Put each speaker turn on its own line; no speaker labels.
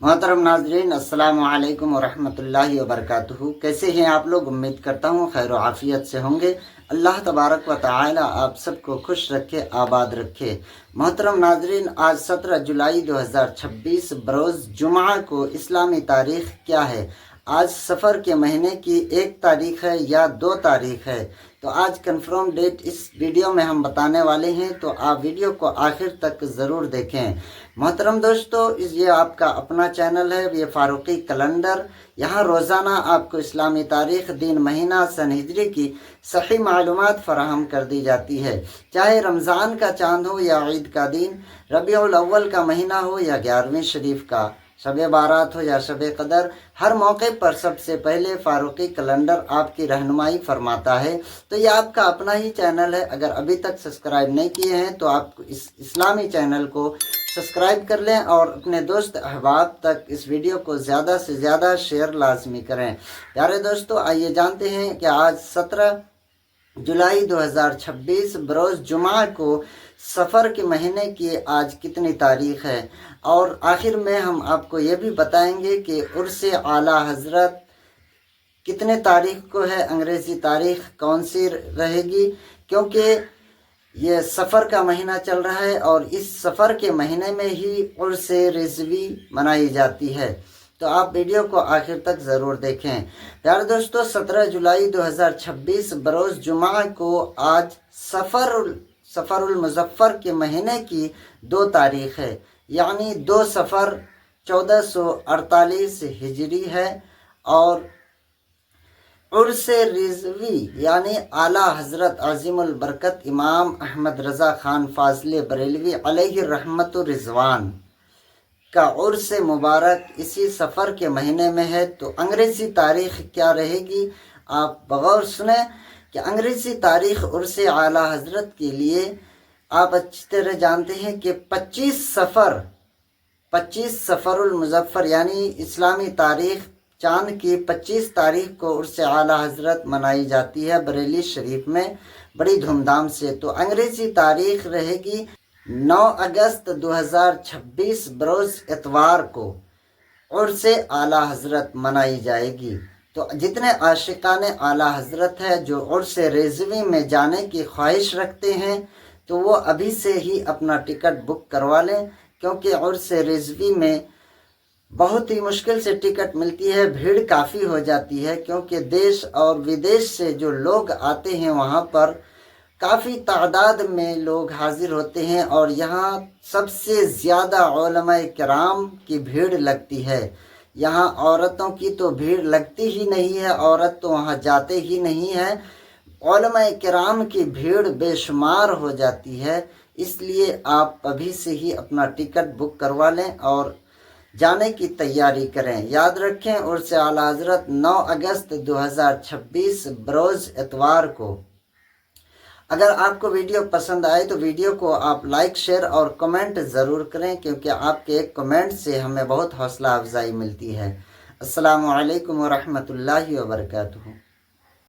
मोहतरम नाजरीन, अस्सलाम वालेकुम वरहमतुल्लाहि वबरकातुहू। कैसे हैं आप लोग? उम्मीद करता हूँ खैर व आफियत से होंगे। अल्लाह तबारक व तआला आप सबको खुश रखे, आबाद रखे। मोहतरम नाजरीन, आज 17 जुलाई 2026 बरोज़ जुमा को इस्लामी तारीख़ क्या है? आज सफ़र के महीने की 1 तारीख़ है या 2 तारीख़ है? तो आज कंफर्म डेट इस वीडियो में हम बताने वाले हैं, तो आप वीडियो को आखिर तक ज़रूर देखें। मोहतरम दोस्तों, ये आपका अपना चैनल है, ये फारूकी कैलेंडर। यहाँ रोज़ाना आपको इस्लामी तारीख़, दिन, महीना, सन हिजरी की सही मालूमात फराहम कर दी जाती है। चाहे रमज़ान का चाँद हो या ईद का दिन, रबीउल अव्वल का महीना हो या 11वीं शरीफ का, शब बारात हो या शब कदर, हर मौके पर सबसे पहले फारूकी कैलेंडर आपकी रहनुमाई फरमाता है। तो ये आपका अपना ही चैनल है। अगर अभी तक सब्सक्राइब नहीं किए हैं तो आप इस इस्लामी चैनल को सब्सक्राइब कर लें और अपने दोस्त अहबाब तक इस वीडियो को ज़्यादा से ज़्यादा शेयर लाजमी करें। प्यारे दोस्तों, आइए जानते हैं कि आज 17 जुलाई 2026 बरोज़ जुमा को सफ़र के महीने की आज कितनी तारीख़ है, और आखिर में हम आपको ये भी बताएंगे कि उर्स आला हज़रत कितने तारीख़ को है, अंग्रेज़ी तारीख़ कौन सी रहेगी, क्योंकि ये सफ़र का महीना चल रहा है और इस सफ़र के महीने में ही उर्स रिज़वी मनाई जाती है। तो आप वीडियो को आखिर तक ज़रूर देखें। प्यारे दोस्तों, 17 जुलाई 2026 बरोज़ जुमा को आज सफ़रुल मुज़फ़्फ़र के महीने की 2 तारीख़ है, यानी 2 सफ़र 1448 हिजरी है। और उर्स रिज़वी यानी आला हज़रत अज़ीमुल बरकत इमाम अहमद रज़ा ख़ान फ़ाज़ले बरेलवी अलैहि रहमतु रिज़वान का उर्स मुबारक इसी सफ़र के महीने में है। तो अंग्रेज़ी तारीख़ क्या रहेगी, आप बगौर सुने कि अंग्रेज़ी तारीख़ उर्स आला हज़रत के लिए आप अच्छी तरह जानते हैं कि 25 सफ़रुल मुज़फ़्फ़र यानी इस्लामी तारीख़ चाँद की 25 तारीख़ को उर्स आला हज़रत मनाई जाती है बरेली शरीफ में बड़ी धूमधाम से। तो अंग्रेज़ी तारीख़ रहेगी 9 अगस्त 2026 बरोज़ इतवार को उर्स आला हज़रत मनाई जाएगी। तो जितने आशिकाने आला हज़रत है जो उर्स रिज़वी में जाने की ख्वाहिश रखते हैं, तो वो अभी से ही अपना टिकट बुक करवा लें, क्योंकि उर्स रिज़वी में बहुत ही मुश्किल से टिकट मिलती है, भीड़ काफ़ी हो जाती है, क्योंकि देश और विदेश से जो लोग आते हैं वहाँ पर काफ़ी तादाद में लोग हाजिर होते हैं और यहाँ सबसे ज़्यादा उलमाए किराम की भीड़ लगती है। यहाँ औरतों की तो भीड़ लगती ही नहीं है, औरत तो वहाँ जाते ही नहीं है। उलमाए किराम की भीड़ बेशुमार हो जाती है, इसलिए आप अभी से ही अपना टिकट बुक करवा लें और जाने की तैयारी करें। याद रखें, उर्स आला हज़रत 9 अगस्त 2026 बरोज़ इतवार को। अगर आपको वीडियो पसंद आए तो वीडियो को आप लाइक, शेयर और कमेंट ज़रूर करें, क्योंकि आपके एक कमेंट से हमें बहुत हौसला अफजाई मिलती है। अस्सलामु अलैकुम वरहमतुल्लाहि वबरकातुहू।